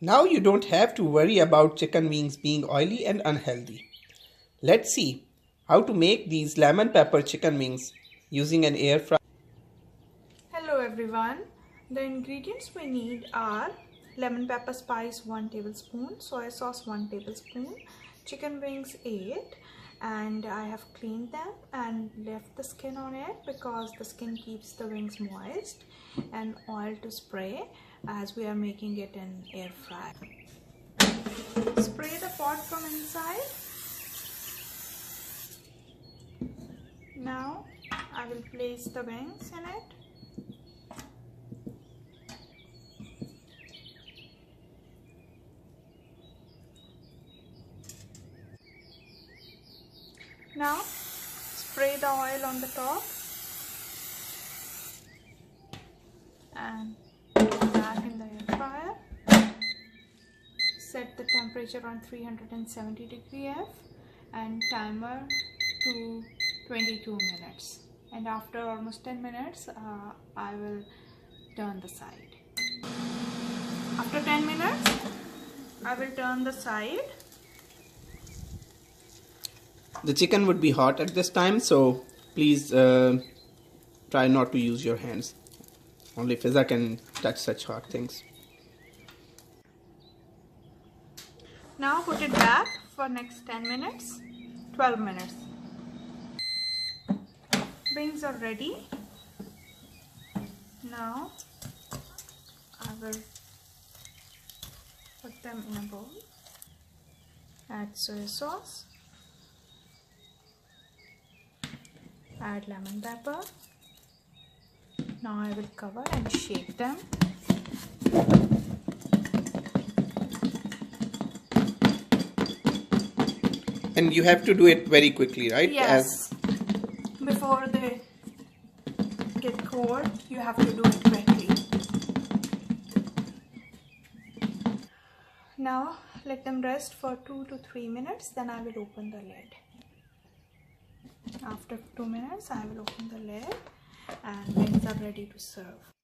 Now you don't have to worry about chicken wings being oily and unhealthy. Let's see how to make these lemon pepper chicken wings using an air fryer. Hello everyone. The ingredients we need are lemon pepper spice 1 tablespoon, soy sauce 1 tablespoon, chicken wings 8, and I have cleaned them and left the skin on it because the skin keeps the wings moist, and oil to spray as we are making it in air fryer. Spray the pot from inside. Now I will place the wings in it. Now spray the oil on the top and back in the air fryer. Set the temperature on 370 degree F and timer to 22 minutes. And after almost 10 minutes, I will turn the side. After 10 minutes, I will turn the side. The chicken would be hot at this time, so please try not to use your hands. Only Fiza can touch such hot things. Now put it back for next 10 minutes, 12 minutes. Wings are ready. Now I will put them in a bowl. Add soy sauce. Add lemon pepper. Now I will cover and shake them. And you have to do it very quickly, right? Yes. Before they get cold, you have to do it quickly. Now let them rest for 2 to 3 minutes, then I will open the lid. After 2 minutes, I will open the lid and wings are ready to serve.